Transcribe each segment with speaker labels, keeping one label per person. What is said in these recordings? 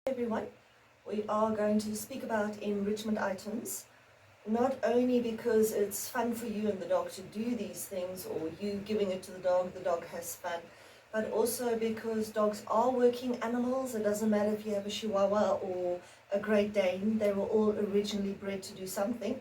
Speaker 1: Everyone, we are going to speak about enrichment items, not only because it's fun for you and the dog to do these things, or you giving it to the dog has fun, but also because dogs are working animals. It doesn't matter if you have a Chihuahua or a Great Dane, they were all originally bred to do something.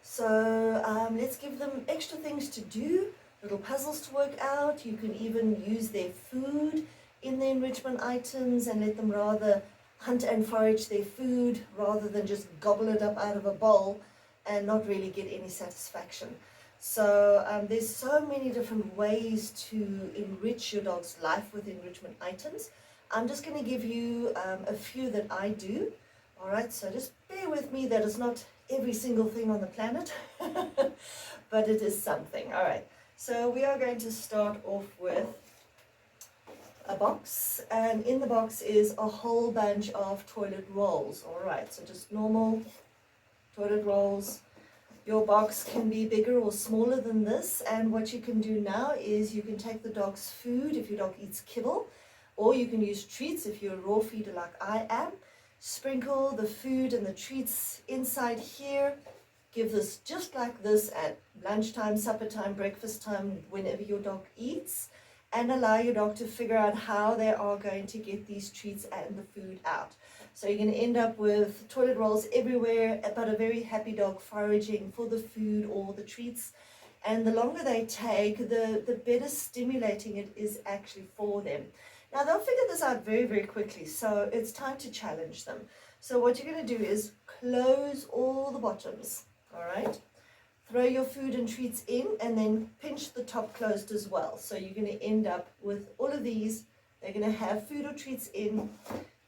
Speaker 1: So let's give them extra things to do, little puzzles to work out. You can even use their food in the enrichment items and let them rather hunt and forage their food rather than just gobble it up out of a bowl and not really get any satisfaction. So there's so many different ways to enrich your dog's life with enrichment items. I'm just going to give you a few that I do. All right, so just bear with me. That is not every single thing on the planet, but it is something. All right, so we are going to start off with a box, and in the box is a whole bunch of toilet rolls. All right, so just normal toilet rolls. Your box can be bigger or smaller than this, and what you can do now is you can take the dog's food if your dog eats kibble, or you can use treats if you're a raw feeder like I am. Sprinkle the food and the treats inside here. Give this just like this at lunchtime, supper time, breakfast time, whenever your dog eats, and allow your dog to figure out how they are going to get these treats and the food out. So you're going to end up with toilet rolls everywhere, but a very happy dog foraging for the food or the treats. And the longer they take, the better stimulating it is actually for them. Now they'll figure this out very, very quickly, so it's time to challenge them. So what you're going to do is close all the bottoms, all right? Throw your food and treats in and then pinch the top closed as well. So you're going to end up with all of these. They're going to have food or treats in,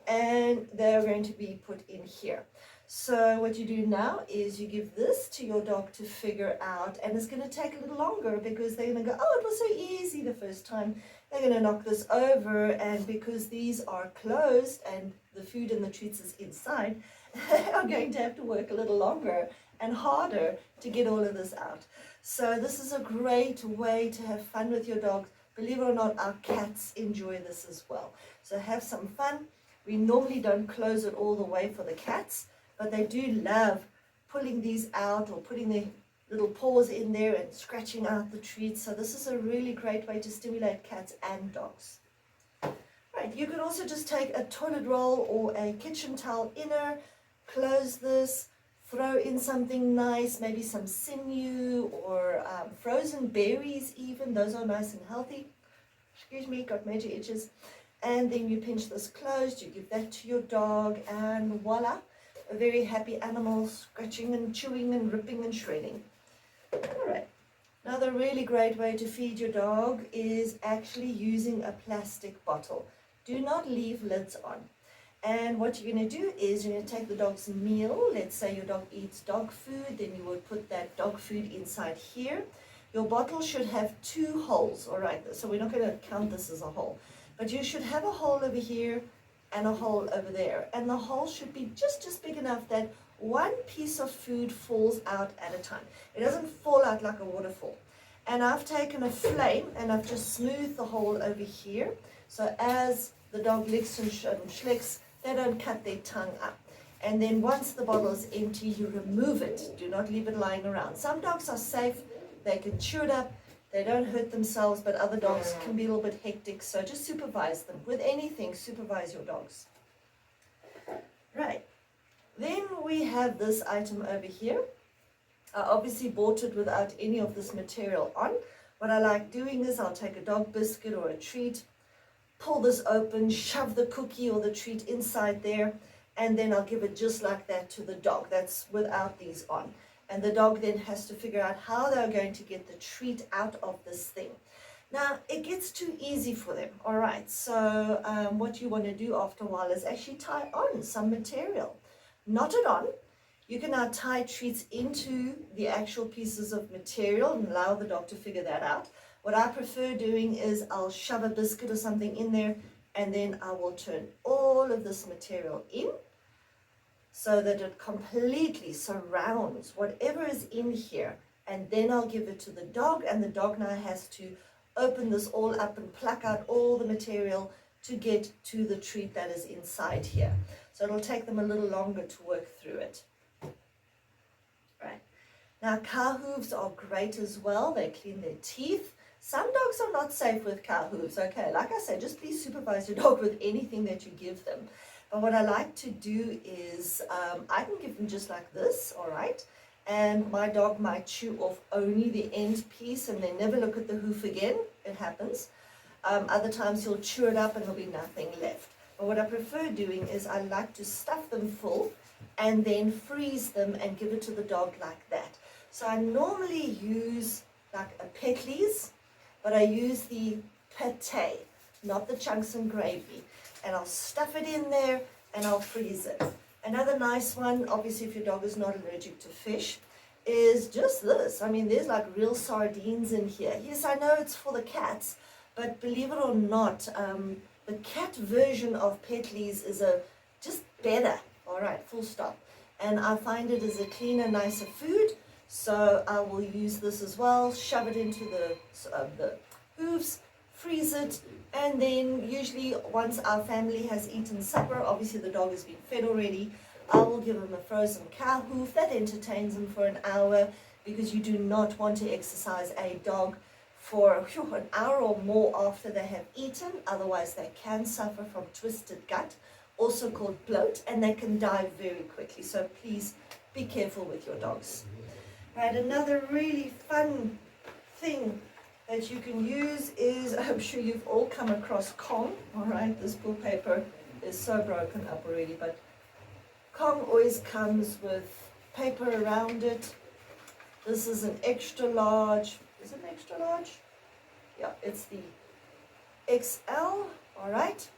Speaker 1: and they're going to be put in here. So what you do now is you give this to your dog to figure out, and it's going to take a little longer because they're going to go, oh, it was so easy the first time. They're going to knock this over, and because these are closed and the food and the treats is inside, they are going to have to work a little longer and harder to get all of this out. So this is a great way to have fun with your dog. Believe it or not, our cats enjoy this as well. So have some fun. We normally don't close it all the way for the cats, but they do love pulling these out or putting their little paws in there and scratching out the treats. So this is a really great way to stimulate cats and dogs. Right, you can also just take a toilet roll or a kitchen towel inner, close this, throw in something nice, maybe some sinew or frozen berries even. Those are nice and healthy. Excuse me, got major itches. And then you pinch this closed, you give that to your dog, and voila, a very happy animal, scratching and chewing and ripping and shredding. All right. Another really great way to feed your dog is actually using a plastic bottle. Do not leave lids on. And what you're going to do is you're going to take the dog's meal. Let's say your dog eats dog food, then you would put that dog food inside here. Your bottle should have 2 holes, all right? So we're not going to count this as a hole. But you should have a hole over here and a hole over there. And the hole should be just big enough that one piece of food falls out at a time. It doesn't fall out like a waterfall. And I've taken a flame and I've just smoothed the hole over here. So as the dog licks and schlicks, they don't cut their tongue up. And then once the bottle is empty, you remove it. Do not leave it lying around. Some dogs are safe. They can chew it up. They don't hurt themselves, but other dogs can be a little bit hectic. So just supervise them. With anything, supervise your dogs. Right. Then we have this item over here. I obviously bought it without any of this material on. What I like doing is I'll take a dog biscuit or a treat, pull this open, shove the cookie or the treat inside there, and then I'll give it just like that to the dog. That's without these on. And the dog then has to figure out how they're going to get the treat out of this thing. Now, it gets too easy for them. All right, so what you want to do after a while is actually tie on some material. Knot it on. You can now tie treats into the actual pieces of material and allow the dog to figure that out. What I prefer doing is I'll shove a biscuit or something in there, and then I will turn all of this material in so that it completely surrounds whatever is in here. And then I'll give it to the dog, and the dog now has to open this all up and pluck out all the material, to get to the treat that is inside here. So it'll take them a little longer to work through it. Right. Now, cow hooves are great as well. They clean their teeth. Some dogs are not safe with cow hooves. Okay, like I said, just please supervise your dog with anything that you give them. But what I like to do is I can give them just like this, all right? And my dog might chew off only the end piece and then never look at the hoof again. It happens. Other times he'll chew it up and there'll be nothing left. But what I prefer doing is I like to stuff them full and then freeze them and give it to the dog like that. So I normally use like a Petley's, but I use the pate, not the chunks and gravy. And I'll stuff it in there and I'll freeze it. Another nice one, obviously if your dog is not allergic to fish, is just this. I mean, there's like real sardines in here. Yes, I know it's for the cats, but believe it or not, the cat version of Petley's is just better. All right, full stop. And I find it is a cleaner, nicer food. So I will use this as well, shove it into the hooves, freeze it, and then usually once our family has eaten supper, obviously the dog has been fed already, I will give him a frozen cow hoof. That entertains him for an hour, because you do not want to exercise a dog for an hour or more after they have eaten. Otherwise they can suffer from twisted gut, also called bloat, and they can die very quickly. So please be careful with your dogs. Right, another really fun thing that you can use is, I'm sure you've all come across Kong. All right, this poor paper is so broken up already, but Kong always comes with paper around it. This is an extra large. Is it an extra large? Yeah, it's the XL. All right,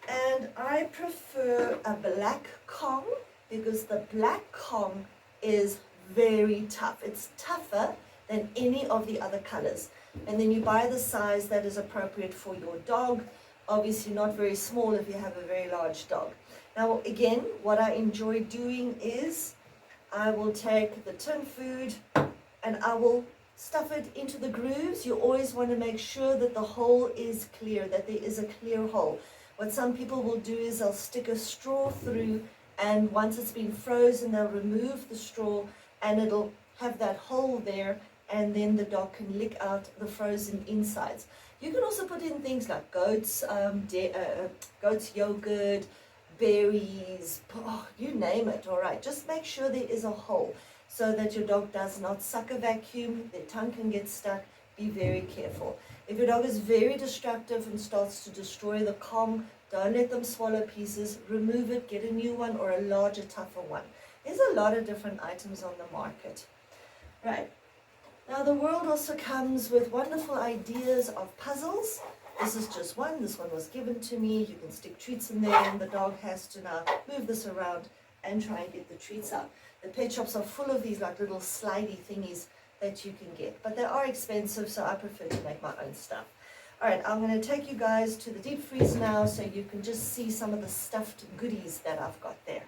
Speaker 1: and I prefer a black Kong because the black Kong is very tough. It's tougher than any of the other colors. And then you buy the size that is appropriate for your dog. Obviously not very small if you have a very large dog. Now again, what I enjoy doing is I will take the tin food and I will stuff it into the grooves. You always want to make sure that the hole is clear, that there is a clear hole. What some people will do is they'll stick a straw through, and once it's been frozen, they'll remove the straw and it'll have that hole there, and then the dog can lick out the frozen insides. You can also put in things like goat's yogurt, berries, you name it, all right. Just make sure there is a hole so that your dog does not suck a vacuum, their tongue can get stuck. Be very careful. If your dog is very destructive and starts to destroy the Kong, don't let them swallow pieces, remove it, get a new one or a larger, tougher one. There's a lot of different items on the market. Right. Now the world also comes with wonderful ideas of puzzles. This is just one. This one was given to me. You can stick treats in there and the dog has to now move this around and try and get the treats out. The pet shops are full of these like little slidey thingies that you can get. But they are expensive, so I prefer to make my own stuff. All right, I'm going to take you guys to the deep freeze now so you can just see some of the stuffed goodies that I've got there.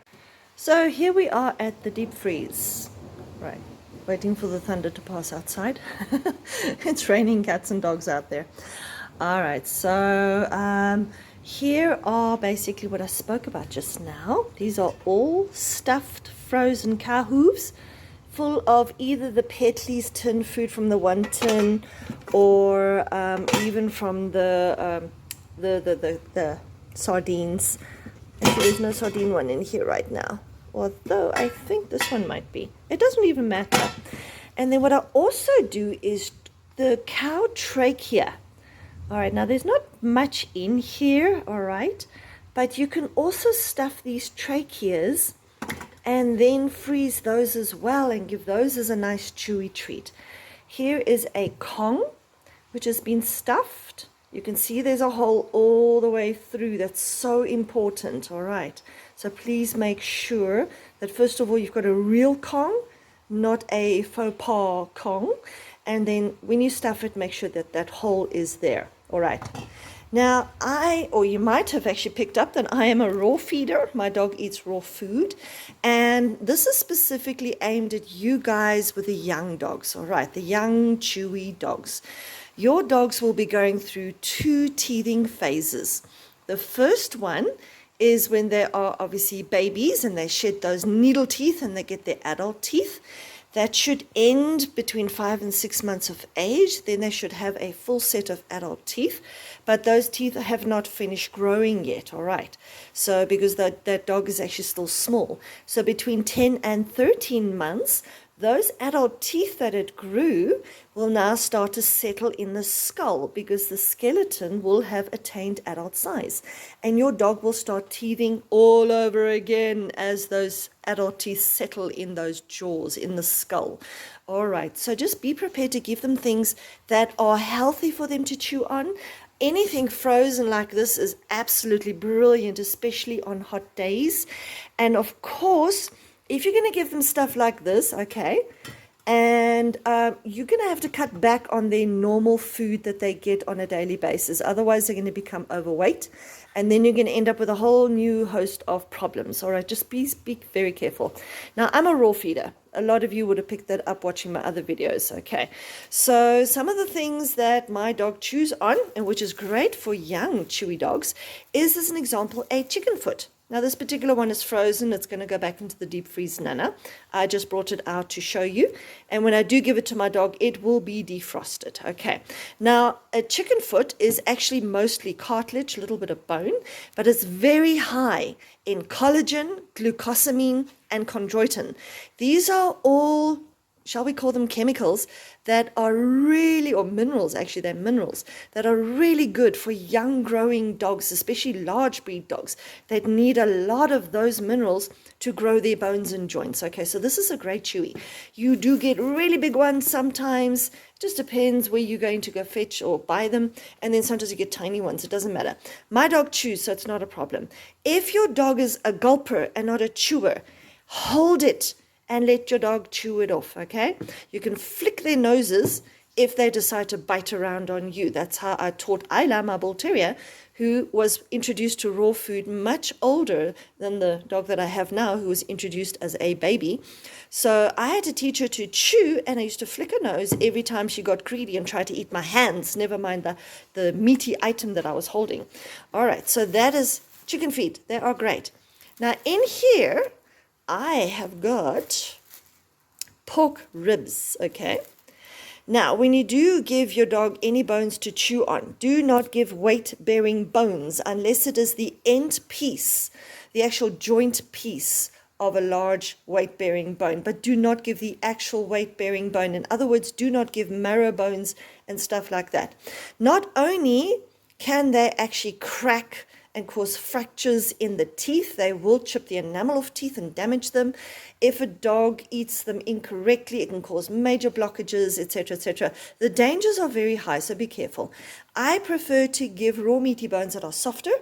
Speaker 1: So here we are at the deep freeze. Right, waiting for the thunder to pass outside. It's raining cats and dogs out there. All right, so here are basically what I spoke about just now. These are all stuffed frozen cow hooves, full of either the Petley's tin food from the one tin, or even from the sardines. Actually, there's no sardine one in here right now, although I think this one might be. It doesn't even matter. And then what I also do is the cow trachea. All right, now there's not much in here, all right, but you can also stuff these tracheas and then freeze those as well and give those as a nice chewy treat. Here is a Kong, which has been stuffed. You can see there's a hole all the way through. That's so important, all right. So please make sure that first of all you've got a real Kong, not a faux pas Kong. And then when you stuff it, make sure that that hole is there, all right. Now, or you might have actually picked up that I am a raw feeder. My dog eats raw food. And this is specifically aimed at you guys with the young dogs, all right, the young, chewy dogs. Your dogs will be going through 2 teething phases. The first one is when they are obviously babies and they shed those needle teeth and they get their adult teeth. That should end between 5 and 6 months of age. Then they should have a full set of adult teeth, but those teeth have not finished growing yet, all right? So because that dog is actually still small. So between 10 and 13 months, those adult teeth that it grew will now start to settle in the skull because the skeleton will have attained adult size. And your dog will start teething all over again as those adult teeth settle in those jaws, in the skull. All right, so just be prepared to give them things that are healthy for them to chew on. Anything frozen like this is absolutely brilliant, especially on hot days. And of course, if you're going to give them stuff like this, okay, and you're going to have to cut back on their normal food that they get on a daily basis. Otherwise, they're going to become overweight, and then you're going to end up with a whole new host of problems. All right, just be very careful. Now, I'm a raw feeder. A lot of you would have picked that up watching my other videos, okay? So some of the things that my dog chews on, and which is great for young chewy dogs, is, as an example, a chicken foot. Now, this particular one is frozen. It's going to go back into the deep freeze nana. I just brought it out to show you. And when I do give it to my dog, it will be defrosted. Okay. Now, a chicken foot is actually mostly cartilage, a little bit of bone, but it's very high in collagen, glucosamine, and chondroitin. These are all, shall we call them chemicals, that are really, or minerals, actually they're minerals, that are really good for young growing dogs, especially large breed dogs that need a lot of those minerals to grow their bones and joints. Okay, so this is a great chewy. You do get really big ones sometimes. It just depends where you're going to go fetch or buy them. And then sometimes you get tiny ones. It doesn't matter. My dog chews, so it's not a problem. If your dog is a gulper and not a chewer, hold it and let your dog chew it off, okay? You can flick their noses if they decide to bite around on you. That's how I taught Isla, my bull terrier, who was introduced to raw food much older than the dog that I have now, who was introduced as a baby. So I had to teach her to chew, and I used to flick her nose every time she got greedy and tried to eat my hands, never mind the meaty item that I was holding. All right, so that is chicken feet. They are great. Now in here, I have got pork ribs, okay? Now, when you do give your dog any bones to chew on, do not give weight-bearing bones unless it is the end piece, the actual joint piece of a large weight-bearing bone, but do not give the actual weight-bearing bone. In other words, do not give marrow bones and stuff like that. Not only can they actually crack and cause fractures in the teeth, they will chip the enamel of teeth and damage them. If a dog eats them incorrectly, it can cause major blockages, etc., etc. The dangers are very high, so be careful. I prefer to give raw meaty bones that are softer.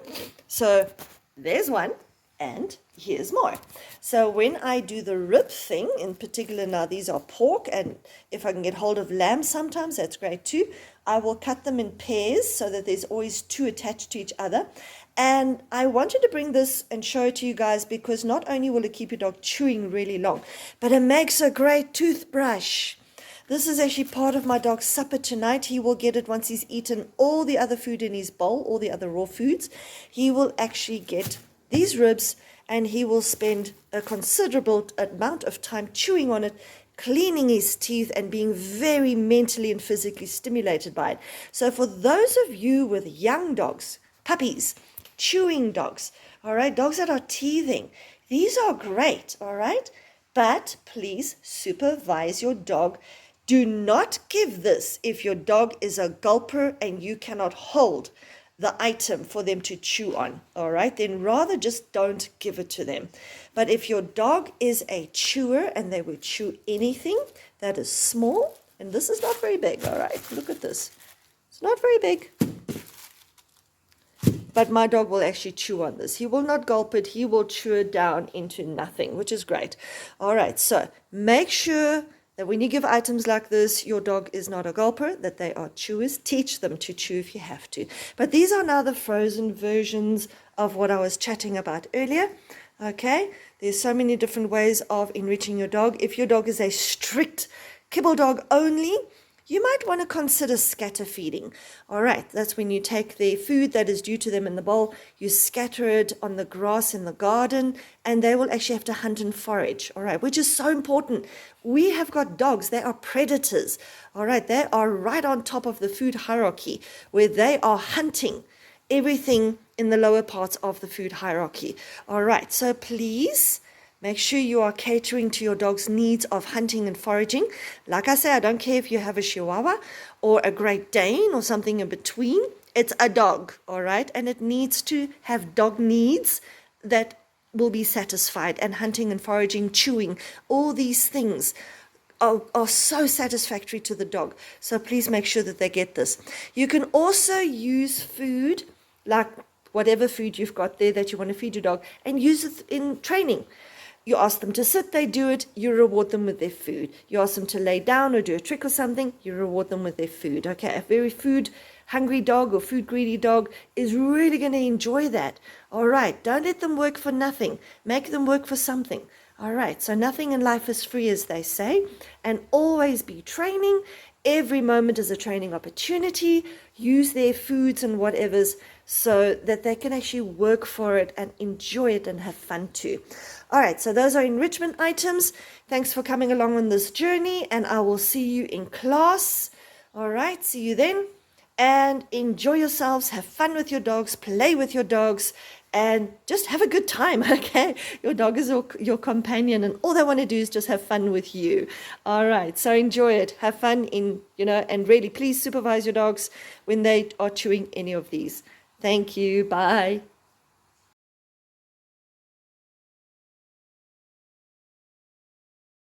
Speaker 1: So there's one, and here's more. So when I do the rib thing, in particular, now these are pork, and if I can get hold of lamb sometimes, that's great too. I will cut them in pairs so that there's always two attached to each other. And I wanted to bring this and show it to you guys because not only will it keep your dog chewing really long, but it makes a great toothbrush. This is actually part of my dog's supper tonight. He will get it once he's eaten all the other food in his bowl, all the other raw foods. He will actually get these ribs and he will spend a considerable amount of time chewing on it, cleaning his teeth and being very mentally and physically stimulated by it. So for those of you with young dogs, puppies, chewing dogs, all right, dogs that are teething, these are great, all right? But please supervise your dog. Do not give this if your dog is a gulper and you cannot hold the item for them to chew on, all right? Then rather just don't give it to them. But if your dog is a chewer and they will chew anything that is small, and this is not very big, all right? Look at this. It's not very big. But my dog will actually chew on this. He will not gulp it. He will chew it down into nothing, which is great. All right, so make sure that when you give items like this, your dog is not a gulper, that they are chewers. Teach them to chew if you have to. But these are now the frozen versions of what I was chatting about earlier. Okay, there's so many different ways of enriching your dog. If your dog is a strict kibble dog only, you might want to consider scatter feeding. All right, that's when you take the food that is due to them in the bowl, you scatter it on the grass in the garden, and they will actually have to hunt and forage, all right, which is so important. We have got dogs, they are predators, all right, they are right on top of the food hierarchy, where they are hunting everything in the lower parts of the food hierarchy. All right, so please make sure you are catering to your dog's needs of hunting and foraging. Like I say, I don't care if you have a Chihuahua or a Great Dane or something in between. It's a dog, all right? And it needs to have dog needs that will be satisfied. And hunting and foraging, chewing, all these things are so satisfactory to the dog. So please make sure that they get this. You can also use food, like whatever food you've got there that you want to feed your dog, and use it in training. You ask them to sit, they do it, you reward them with their food. You ask them to lay down or do a trick or something, you reward them with their food. Okay, a very food hungry dog or food greedy dog is really going to enjoy that. All right, don't let them work for nothing. Make them work for something. All right, so nothing in life is free, as they say, and always be training. Every moment is a training opportunity. Use their foods and whatevers so that they can actually work for it and enjoy it and have fun too. All right, so those are enrichment items. Thanks for coming along on this journey, and I will see you in class. All right, see you then. And enjoy yourselves, have fun with your dogs, play with your dogs, and just have a good time, okay? Your dog is your companion, and all they want to do is just have fun with you. All right, so enjoy it. Have fun and really please supervise your dogs when they are chewing any of these. Thank you. Bye.